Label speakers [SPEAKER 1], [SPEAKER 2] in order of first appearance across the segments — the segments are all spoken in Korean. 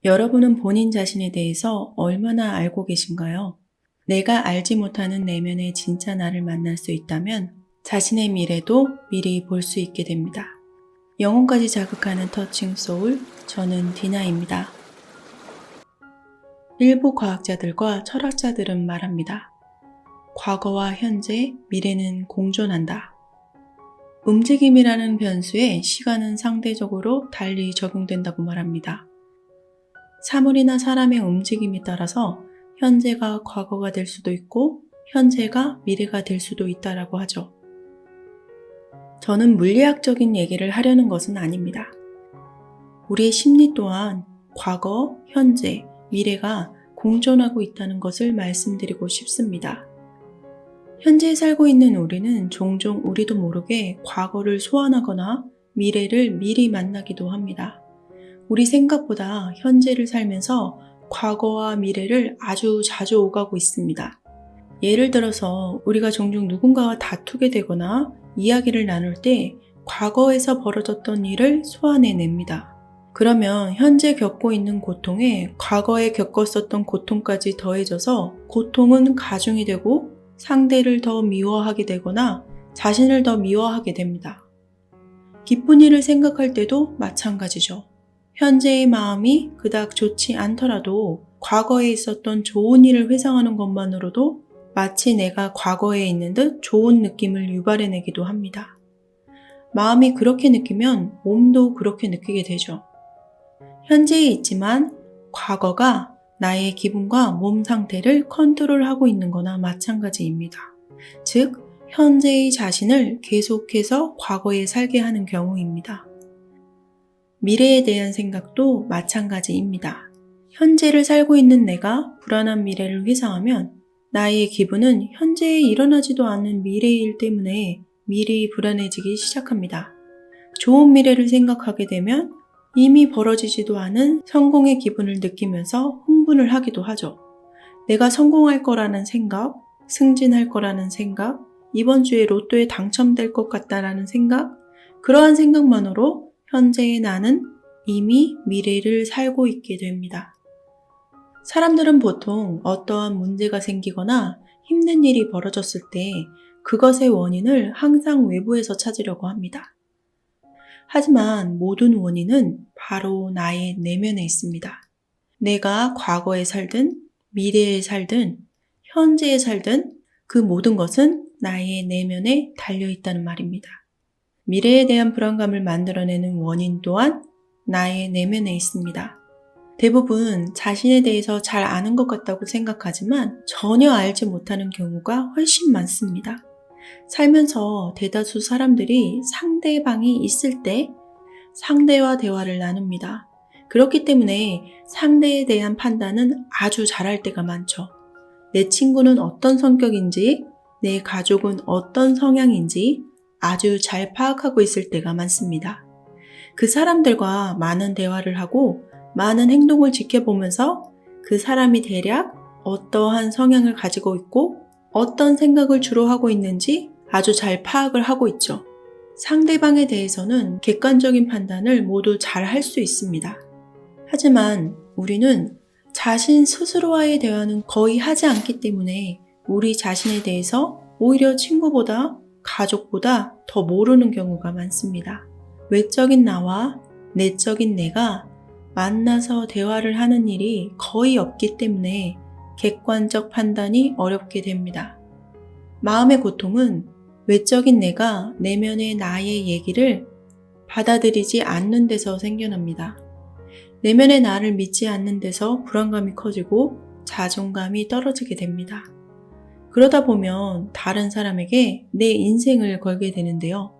[SPEAKER 1] 여러분은 본인 자신에 대해서 얼마나 알고 계신가요? 내가 알지 못하는 내면의 진짜 나를 만날 수 있다면 자신의 미래도 미리 볼 수 있게 됩니다. 영혼까지 자극하는 터칭 소울, 저는 디나입니다. 일부 과학자들과 철학자들은 말합니다. 과거와 현재, 미래는 공존한다. 움직임이라는 변수에 시간은 상대적으로 달리 적용된다고 말합니다. 사물이나 사람의 움직임에 따라서 현재가 과거가 될 수도 있고 현재가 미래가 될 수도 있다라고 하죠. 저는 물리학적인 얘기를 하려는 것은 아닙니다. 우리의 심리 또한 과거, 현재, 미래가 공존하고 있다는 것을 말씀드리고 싶습니다. 현재에 살고 있는 우리는 종종 우리도 모르게 과거를 소환하거나 미래를 미리 만나기도 합니다. 우리 생각보다 현재를 살면서 과거와 미래를 아주 자주 오가고 있습니다. 예를 들어서 우리가 종종 누군가와 다투게 되거나 이야기를 나눌 때 과거에서 벌어졌던 일을 소환해냅니다. 그러면 현재 겪고 있는 고통에 과거에 겪었었던 고통까지 더해져서 고통은 가중이 되고 상대를 더 미워하게 되거나 자신을 더 미워하게 됩니다. 기쁜 일을 생각할 때도 마찬가지죠. 현재의 마음이 그닥 좋지 않더라도 과거에 있었던 좋은 일을 회상하는 것만으로도 마치 내가 과거에 있는 듯 좋은 느낌을 유발해내기도 합니다. 마음이 그렇게 느끼면 몸도 그렇게 느끼게 되죠. 현재에 있지만 과거가 나의 기분과 몸 상태를 컨트롤하고 있는 거나 마찬가지입니다. 즉, 현재의 자신을 계속해서 과거에 살게 하는 경우입니다. 미래에 대한 생각도 마찬가지입니다. 현재를 살고 있는 내가 불안한 미래를 회상하면 나의 기분은 현재에 일어나지도 않은 미래일 때문에 미리 불안해지기 시작합니다. 좋은 미래를 생각하게 되면 이미 벌어지지도 않은 성공의 기분을 느끼면서 흥분을 하기도 하죠. 내가 성공할 거라는 생각, 승진할 거라는 생각, 이번 주에 로또에 당첨될 것 같다라는 생각, 그러한 생각만으로 현재의 나는 이미 미래를 살고 있게 됩니다. 사람들은 보통 어떠한 문제가 생기거나 힘든 일이 벌어졌을 때 그것의 원인을 항상 외부에서 찾으려고 합니다. 하지만 모든 원인은 바로 나의 내면에 있습니다. 내가 과거에 살든 미래에 살든 현재에 살든 그 모든 것은 나의 내면에 달려있다는 말입니다. 미래에 대한 불안감을 만들어내는 원인 또한 나의 내면에 있습니다. 대부분 자신에 대해서 잘 아는 것 같다고 생각하지만 전혀 알지 못하는 경우가 훨씬 많습니다. 살면서 대다수 사람들이 상대방이 있을 때 상대와 대화를 나눕니다. 그렇기 때문에 상대에 대한 판단은 아주 잘할 때가 많죠. 내 친구는 어떤 성격인지, 내 가족은 어떤 성향인지 아주 잘 파악하고 있을 때가 많습니다. 그 사람들과 많은 대화를 하고 많은 행동을 지켜보면서 그 사람이 대략 어떠한 성향을 가지고 있고 어떤 생각을 주로 하고 있는지 아주 잘 파악을 하고 있죠. 상대방에 대해서는 객관적인 판단을 모두 잘 할 수 있습니다. 하지만 우리는 자신 스스로와의 대화는 거의 하지 않기 때문에 우리 자신에 대해서 오히려 친구보다 가족보다 더 모르는 경우가 많습니다. 외적인 나와 내적인 내가 만나서 대화를 하는 일이 거의 없기 때문에 객관적 판단이 어렵게 됩니다. 마음의 고통은 외적인 내가 내면의 나의 얘기를 받아들이지 않는 데서 생겨납니다. 내면의 나를 믿지 않는 데서 불안감이 커지고 자존감이 떨어지게 됩니다. 그러다 보면 다른 사람에게 내 인생을 걸게 되는데요.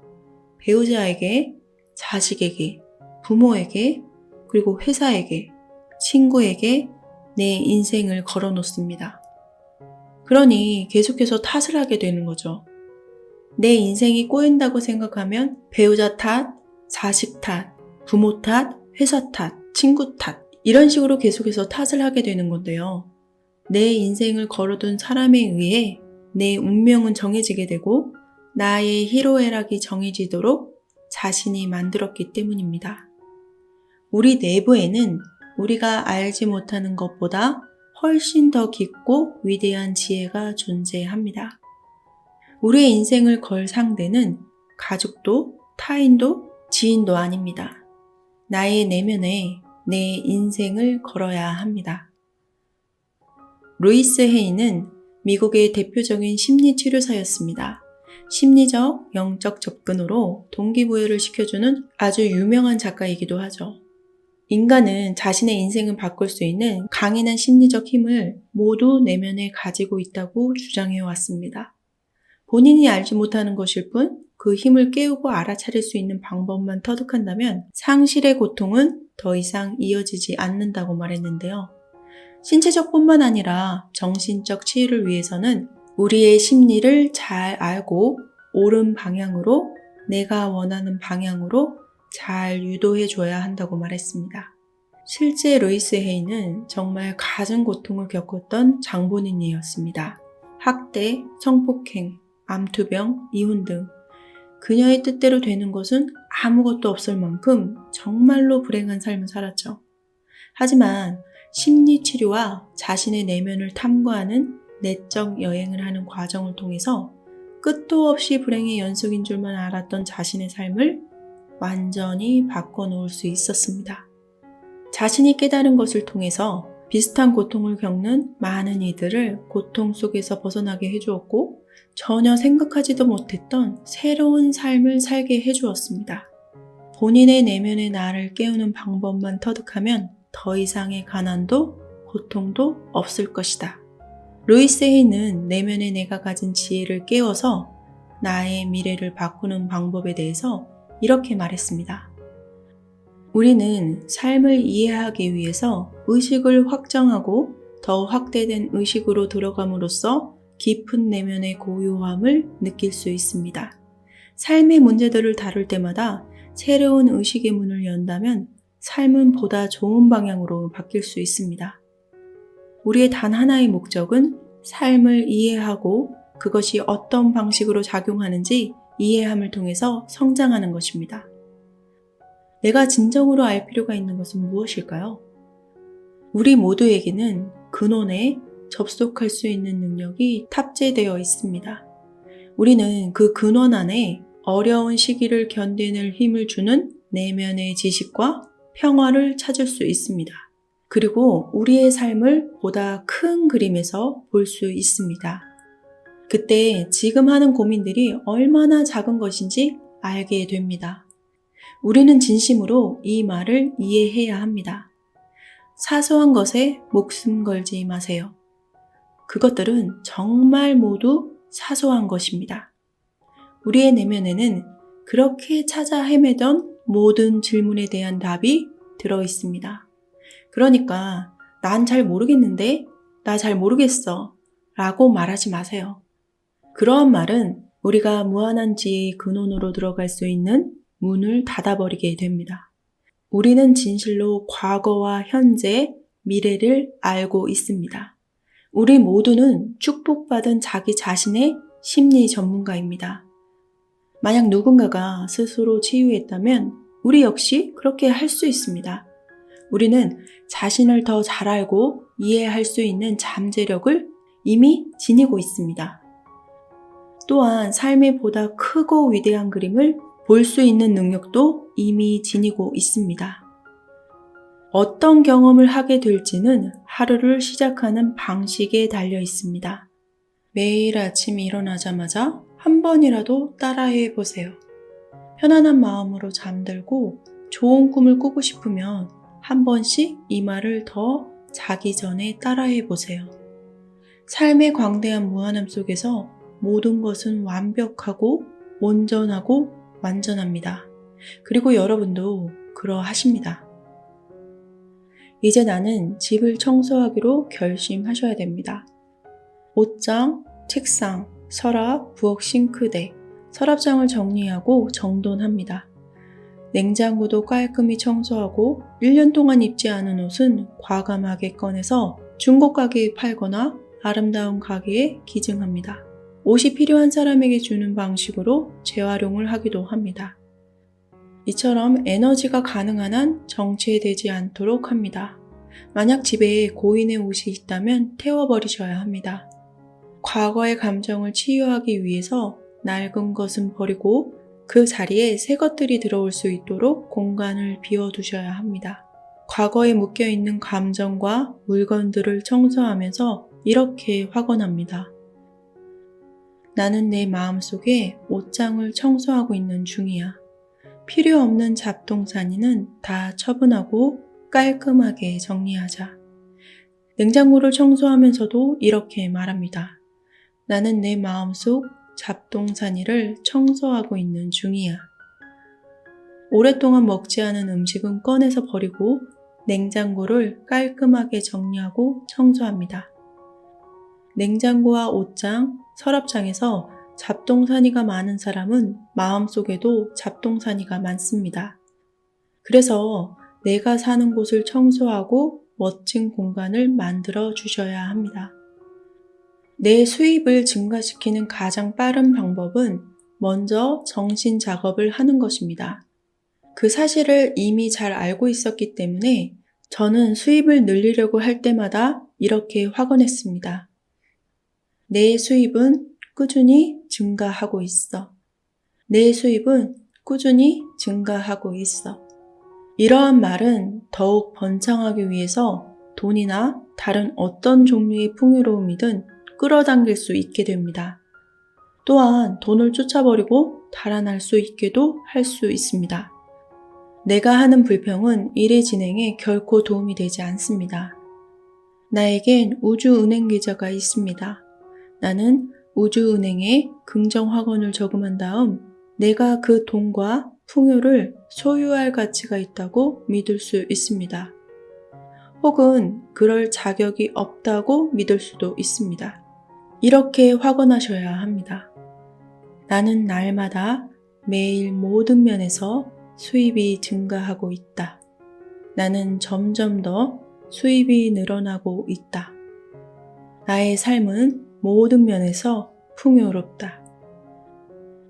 [SPEAKER 1] 배우자에게, 자식에게, 부모에게, 그리고 회사에게, 친구에게 내 인생을 걸어놓습니다. 그러니 계속해서 탓을 하게 되는 거죠. 내 인생이 꼬인다고 생각하면 배우자 탓, 자식 탓, 부모 탓, 회사 탓, 친구 탓 이런 식으로 계속해서 탓을 하게 되는 건데요. 내 인생을 걸어둔 사람에 의해 내 운명은 정해지게 되고 나의 희로애락이 정해지도록 자신이 만들었기 때문입니다. 우리 내부에는 우리가 알지 못하는 것보다 훨씬 더 깊고 위대한 지혜가 존재합니다. 우리의 인생을 걸 상대는 가족도 타인도 지인도 아닙니다. 나의 내면에 내 인생을 걸어야 합니다. 루이스 헤이는 미국의 대표적인 심리치료사였습니다. 심리적, 영적 접근으로 동기부여를 시켜주는 아주 유명한 작가이기도 하죠. 인간은 자신의 인생을 바꿀 수 있는 강인한 심리적 힘을 모두 내면에 가지고 있다고 주장해 왔습니다. 본인이 알지 못하는 것일 뿐 그 힘을 깨우고 알아차릴 수 있는 방법만 터득한다면 상실의 고통은 더 이상 이어지지 않는다고 말했는데요. 신체적 뿐만 아니라 정신적 치유를 위해서는 우리의 심리를 잘 알고 옳은 방향으로, 내가 원하는 방향으로 잘 유도해 줘야 한다고 말했습니다. 실제 루이스 헤이는 정말 갖은 고통을 겪었던 장본인이었습니다. 학대, 성폭행, 암투병, 이혼 등 그녀의 뜻대로 되는 것은 아무것도 없을 만큼 정말로 불행한 삶을 살았죠. 하지만 심리치료와 자신의 내면을 탐구하는 내적 여행을 하는 과정을 통해서 끝도 없이 불행의 연속인 줄만 알았던 자신의 삶을 완전히 바꿔놓을 수 있었습니다. 자신이 깨달은 것을 통해서 비슷한 고통을 겪는 많은 이들을 고통 속에서 벗어나게 해주었고 전혀 생각하지도 못했던 새로운 삶을 살게 해주었습니다. 본인의 내면의 나를 깨우는 방법만 터득하면 더 이상의 가난도 고통도 없을 것이다. 루이스 헤이는 내면의 내가 가진 지혜를 깨워서 나의 미래를 바꾸는 방법에 대해서 이렇게 말했습니다. 우리는 삶을 이해하기 위해서 의식을 확정하고 더 확대된 의식으로 들어감으로써 깊은 내면의 고요함을 느낄 수 있습니다. 삶의 문제들을 다룰 때마다 새로운 의식의 문을 연다면 삶은 보다 좋은 방향으로 바뀔 수 있습니다. 우리의 단 하나의 목적은 삶을 이해하고 그것이 어떤 방식으로 작용하는지 이해함을 통해서 성장하는 것입니다. 내가 진정으로 알 필요가 있는 것은 무엇일까요? 우리 모두에게는 근원에 접속할 수 있는 능력이 탑재되어 있습니다. 우리는 그 근원 안에 어려운 시기를 견뎌낼 힘을 주는 내면의 지식과 평화를 찾을 수 있습니다. 그리고 우리의 삶을 보다 큰 그림에서 볼 수 있습니다. 그때 지금 하는 고민들이 얼마나 작은 것인지 알게 됩니다. 우리는 진심으로 이 말을 이해해야 합니다. 사소한 것에 목숨 걸지 마세요. 그것들은 정말 모두 사소한 것입니다. 우리의 내면에는 그렇게 찾아 헤매던 모든 질문에 대한 답이 들어 있습니다. 그러니까 난 잘 모르겠는데, 나 잘 모르겠어 라고 말하지 마세요. 그러한 말은 우리가 무한한 지혜의 근원으로 들어갈 수 있는 문을 닫아버리게 됩니다. 우리는 진실로 과거와 현재, 미래를 알고 있습니다. 우리 모두는 축복받은 자기 자신의 심리 전문가입니다. 만약 누군가가 스스로 치유했다면 우리 역시 그렇게 할 수 있습니다. 우리는 자신을 더 잘 알고 이해할 수 있는 잠재력을 이미 지니고 있습니다. 또한 삶의 보다 크고 위대한 그림을 볼 수 있는 능력도 이미 지니고 있습니다. 어떤 경험을 하게 될지는 하루를 시작하는 방식에 달려 있습니다. 매일 아침 일어나자마자 한 번이라도 따라해 보세요. 편안한 마음으로 잠들고 좋은 꿈을 꾸고 싶으면 한 번씩 이 말을 더 자기 전에 따라해 보세요. 삶의 광대한 무한함 속에서 모든 것은 완벽하고 온전하고 완전합니다. 그리고 여러분도 그러하십니다. 이제 나는 집을 청소하기로 결심하셔야 됩니다. 옷장, 책상, 서랍, 부엌 싱크대, 서랍장을 정리하고 정돈합니다. 냉장고도 깔끔히 청소하고 1년 동안 입지 않은 옷은 과감하게 꺼내서 중고 가게에 팔거나 아름다운 가게에 기증합니다. 옷이 필요한 사람에게 주는 방식으로 재활용을 하기도 합니다. 이처럼 에너지가 가능한 한 정체되지 않도록 합니다. 만약 집에 고인의 옷이 있다면 태워버리셔야 합니다. 과거의 감정을 치유하기 위해서 낡은 것은 버리고 그 자리에 새 것들이 들어올 수 있도록 공간을 비워두셔야 합니다. 과거에 묶여있는 감정과 물건들을 청소하면서 이렇게 확언합니다. 나는 내 마음속에 옷장을 청소하고 있는 중이야. 필요 없는 잡동사니는 다 처분하고 깔끔하게 정리하자. 냉장고를 청소하면서도 이렇게 말합니다. 나는 내 마음속 잡동사니를 청소하고 있는 중이야. 오랫동안 먹지 않은 음식은 꺼내서 버리고 냉장고를 깔끔하게 정리하고 청소합니다. 냉장고와 옷장, 서랍장에서 잡동사니가 많은 사람은 마음속에도 잡동사니가 많습니다. 그래서 내가 사는 곳을 청소하고 멋진 공간을 만들어 주셔야 합니다. 내 수입을 증가시키는 가장 빠른 방법은 먼저 정신 작업을 하는 것입니다. 그 사실을 이미 잘 알고 있었기 때문에 저는 수입을 늘리려고 할 때마다 이렇게 확언했습니다. 내 수입은 꾸준히 증가하고 있어. 내 수입은 꾸준히 증가하고 있어. 이러한 말은 더욱 번창하기 위해서 돈이나 다른 어떤 종류의 풍요로움이든 끌어당길 수 있게 됩니다. 또한 돈을 쫓아버리고 달아날 수 있게도 할 수 있습니다. 내가 하는 불평은 일의 진행에 결코 도움이 되지 않습니다. 나에겐 우주은행 계좌가 있습니다. 나는 우주은행에 긍정확언을 저금한 다음 내가 그 돈과 풍요를 소유할 가치가 있다고 믿을 수 있습니다. 혹은 그럴 자격이 없다고 믿을 수도 있습니다. 이렇게 확언하셔야 합니다. 나는 날마다 매일 모든 면에서 수입이 증가하고 있다. 나는 점점 더 수입이 늘어나고 있다. 나의 삶은 모든 면에서 풍요롭다.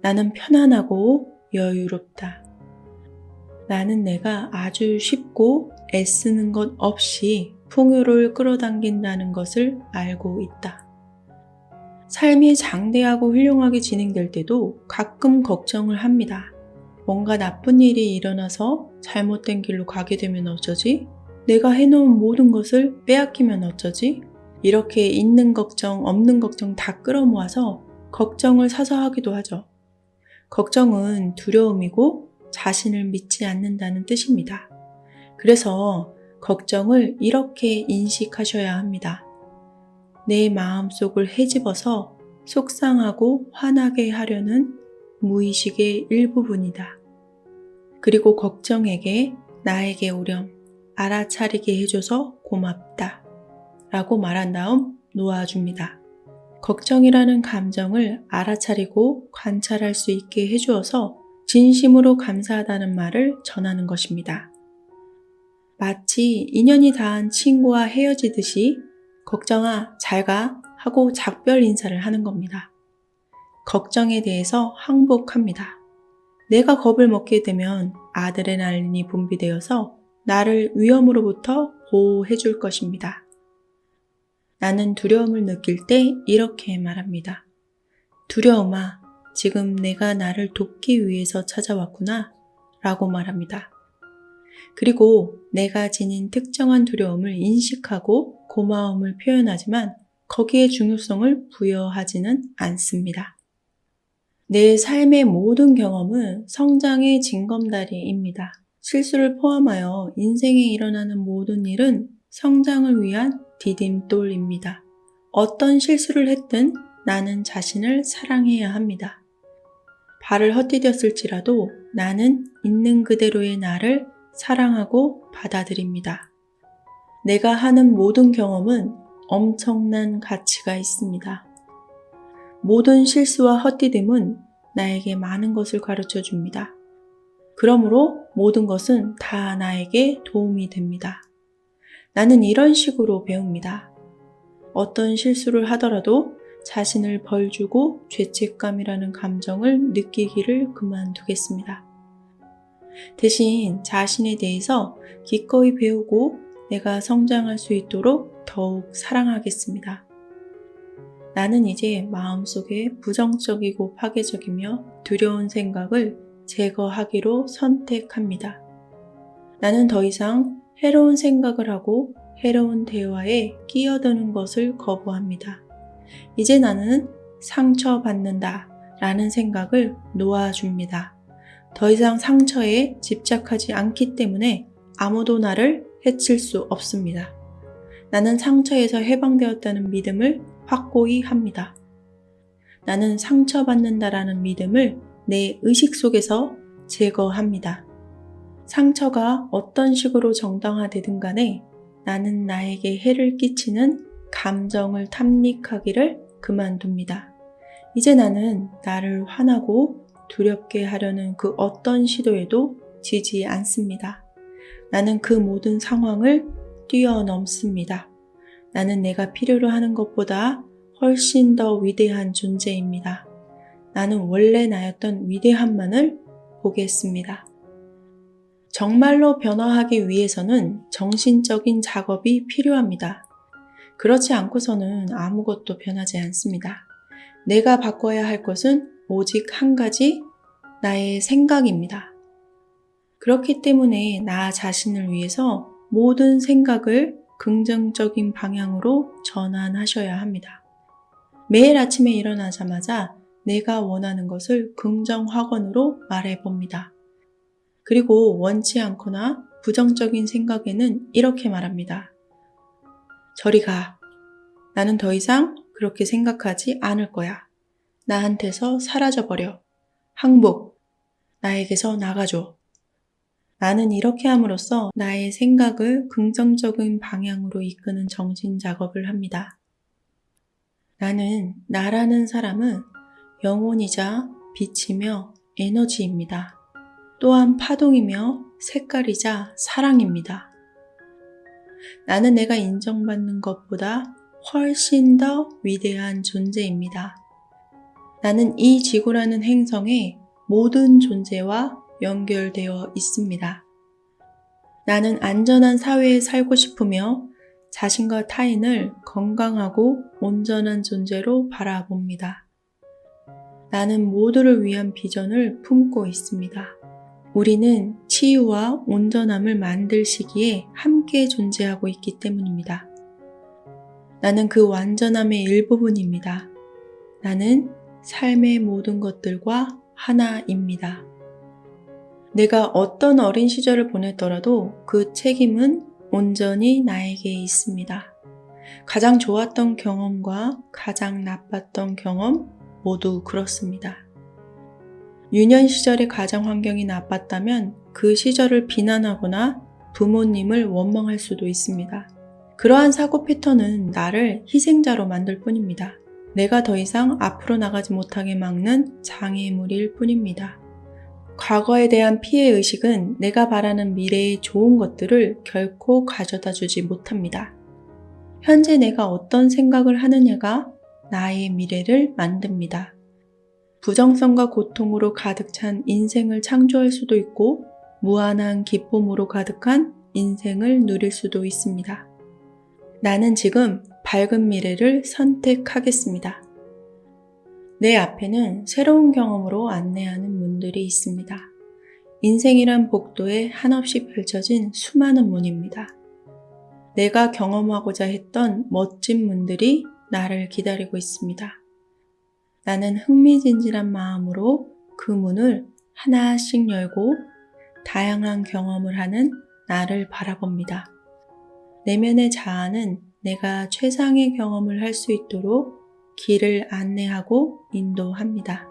[SPEAKER 1] 나는 편안하고 여유롭다. 나는 내가 아주 쉽고 애쓰는 것 없이 풍요를 끌어당긴다는 것을 알고 있다. 삶이 장대하고 훌륭하게 진행될 때도 가끔 걱정을 합니다. 뭔가 나쁜 일이 일어나서 잘못된 길로 가게 되면 어쩌지? 내가 해놓은 모든 것을 빼앗기면 어쩌지? 이렇게 있는 걱정, 없는 걱정 다 끌어모아서 걱정을 사서 하기도 하죠. 걱정은 두려움이고 자신을 믿지 않는다는 뜻입니다. 그래서 걱정을 이렇게 인식하셔야 합니다. 내 마음속을 헤집어서 속상하고 화나게 하려는 무의식의 일부분이다. 그리고 걱정에게 나에게 오렴, 알아차리게 해줘서 고맙다 라고 말한 다음 놓아줍니다. 걱정이라는 감정을 알아차리고 관찰할 수 있게 해주어서 진심으로 감사하다는 말을 전하는 것입니다. 마치 인연이 닿은 친구와 헤어지듯이 걱정아, 잘가 하고 작별 인사를 하는 겁니다. 걱정에 대해서 항복합니다. 내가 겁을 먹게 되면 아드레날린이 분비되어서 나를 위험으로부터 보호해 줄 것입니다. 나는 두려움을 느낄 때 이렇게 말합니다. 두려움아, 지금 내가 나를 돕기 위해서 찾아왔구나 라고 말합니다. 그리고 내가 지닌 특정한 두려움을 인식하고 고마움을 표현하지만 거기에 중요성을 부여하지는 않습니다. 내 삶의 모든 경험은 성장의 징검다리입니다. 실수를 포함하여 인생에 일어나는 모든 일은 성장을 위한 디딤돌입니다. 어떤 실수를 했든 나는 자신을 사랑해야 합니다. 발을 헛디뎠을지라도 나는 있는 그대로의 나를 사랑하고 받아들입니다. 내가 하는 모든 경험은 엄청난 가치가 있습니다. 모든 실수와 헛디딤은 나에게 많은 것을 가르쳐 줍니다. 그러므로 모든 것은 다 나에게 도움이 됩니다. 나는 이런 식으로 배웁니다. 어떤 실수를 하더라도 자신을 벌주고 죄책감이라는 감정을 느끼기를 그만두겠습니다. 대신 자신에 대해서 기꺼이 배우고 내가 성장할 수 있도록 더욱 사랑하겠습니다. 나는 이제 마음속에 부정적이고 파괴적이며 두려운 생각을 제거하기로 선택합니다. 나는 더 이상 해로운 생각을 하고 해로운 대화에 끼어드는 것을 거부합니다. 이제 나는 상처받는다 라는 생각을 놓아줍니다. 더 이상 상처에 집착하지 않기 때문에 아무도 나를 해칠 수 없습니다. 나는 상처에서 해방되었다는 믿음을 확고히 합니다. 나는 상처받는다라는 믿음을 내 의식 속에서 제거합니다. 상처가 어떤 식으로 정당화되든 간에 나는 나에게 해를 끼치는 감정을 탐닉하기를 그만둡니다. 이제 나는 나를 화나고 두렵게 하려는 그 어떤 시도에도 지지 않습니다. 나는 그 모든 상황을 뛰어넘습니다. 나는 내가 필요로 하는 것보다 훨씬 더 위대한 존재입니다. 나는 원래 나였던 위대함만을 보겠습니다. 정말로 변화하기 위해서는 정신적인 작업이 필요합니다. 그렇지 않고서는 아무것도 변하지 않습니다. 내가 바꿔야 할 것은 오직 한 가지, 나의 생각입니다. 그렇기 때문에 나 자신을 위해서 모든 생각을 긍정적인 방향으로 전환하셔야 합니다. 매일 아침에 일어나자마자 내가 원하는 것을 긍정확언으로 말해봅니다. 그리고 원치 않거나 부정적인 생각에는 이렇게 말합니다. 저리 가. 나는 더 이상 그렇게 생각하지 않을 거야. 나한테서 사라져버려. 항복. 나에게서 나가줘. 나는 이렇게 함으로써 나의 생각을 긍정적인 방향으로 이끄는 정신 작업을 합니다. 나는 나라는 사람은 영혼이자 빛이며 에너지입니다. 또한 파동이며 색깔이자 사랑입니다. 나는 내가 인정받는 것보다 훨씬 더 위대한 존재입니다. 나는 이 지구라는 행성의 모든 존재와 연결되어 있습니다. 나는 안전한 사회에 살고 싶으며 자신과 타인을 건강하고 온전한 존재로 바라봅니다. 나는 모두를 위한 비전을 품고 있습니다. 우리는 치유와 온전함을 만들 시기에 함께 존재하고 있기 때문입니다. 나는 그 완전함의 일부분입니다. 나는 삶의 모든 것들과 하나입니다. 내가 어떤 어린 시절을 보냈더라도 그 책임은 온전히 나에게 있습니다. 가장 좋았던 경험과 가장 나빴던 경험 모두 그렇습니다. 유년 시절의 가정 환경이 나빴다면 그 시절을 비난하거나 부모님을 원망할 수도 있습니다. 그러한 사고 패턴은 나를 희생자로 만들 뿐입니다. 내가 더 이상 앞으로 나가지 못하게 막는 장애물일 뿐입니다. 과거에 대한 피해의식은 내가 바라는 미래의 좋은 것들을 결코 가져다 주지 못합니다. 현재 내가 어떤 생각을 하느냐가 나의 미래를 만듭니다. 부정성과 고통으로 가득 찬 인생을 창조할 수도 있고 무한한 기쁨으로 가득한 인생을 누릴 수도 있습니다. 나는 지금 밝은 미래를 선택하겠습니다. 내 앞에는 새로운 경험으로 안내하는 문들이 있습니다. 인생이란 복도에 한없이 펼쳐진 수많은 문입니다. 내가 경험하고자 했던 멋진 문들이 나를 기다리고 있습니다. 나는 흥미진진한 마음으로 그 문을 하나씩 열고 다양한 경험을 하는 나를 바라봅니다. 내면의 자아는 내가 최상의 경험을 할 수 있도록 길을 안내하고 인도합니다.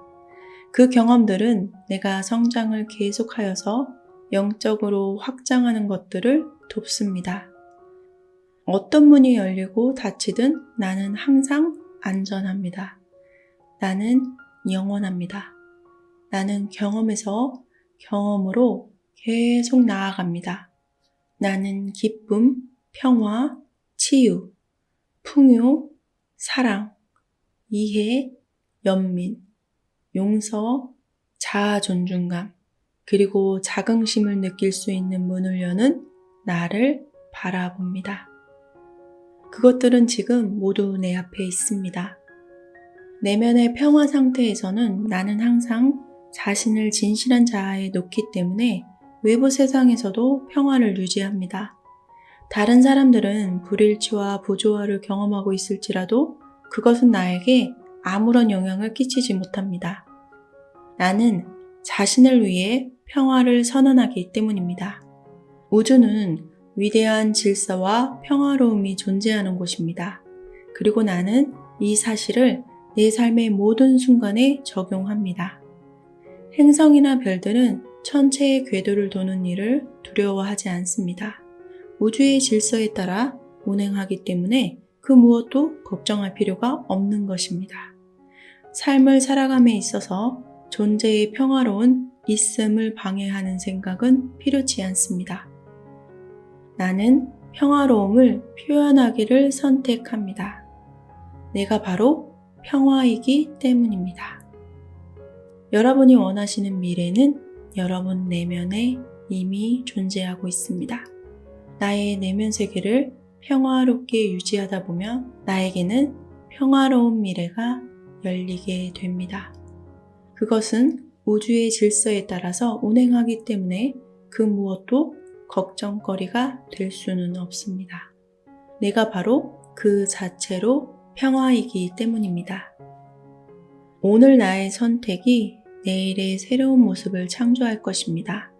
[SPEAKER 1] 그 경험들은 내가 성장을 계속하여서 영적으로 확장하는 것들을 돕습니다. 어떤 문이 열리고 닫히든 나는 항상 안전합니다. 나는 영원합니다. 나는 경험에서 경험으로 계속 나아갑니다. 나는 기쁨, 평화, 치유, 풍요, 사랑, 이해, 연민, 용서, 자아 존중감, 그리고 자긍심을 느낄 수 있는 문을 여는 나를 바라봅니다. 그것들은 지금 모두 내 앞에 있습니다. 내면의 평화 상태에서는 나는 항상 자신을 진실한 자아에 놓기 때문에 외부 세상에서도 평화를 유지합니다. 다른 사람들은 불일치와 부조화를 경험하고 있을지라도 그것은 나에게 아무런 영향을 끼치지 못합니다. 나는 자신을 위해 평화를 선언하기 때문입니다. 우주는 위대한 질서와 평화로움이 존재하는 곳입니다. 그리고 나는 이 사실을 내 삶의 모든 순간에 적용합니다. 행성이나 별들은 천체의 궤도를 도는 일을 두려워하지 않습니다. 우주의 질서에 따라 운행하기 때문에 그 무엇도 걱정할 필요가 없는 것입니다. 삶을 살아감에 있어서 존재의 평화로운 있음을 방해하는 생각은 필요치 않습니다. 나는 평화로움을 표현하기를 선택합니다. 내가 바로 평화이기 때문입니다. 여러분이 원하시는 미래는 여러분 내면에 이미 존재하고 있습니다. 나의 내면 세계를 평화롭게 유지하다 보면 나에게는 평화로운 미래가 열리게 됩니다. 그것은 우주의 질서에 따라서 운행하기 때문에 그 무엇도 걱정거리가 될 수는 없습니다. 내가 바로 그 자체로 평화이기 때문입니다. 오늘 나의 선택이 내일의 새로운 모습을 창조할 것입니다.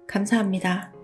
[SPEAKER 1] 감사합니다.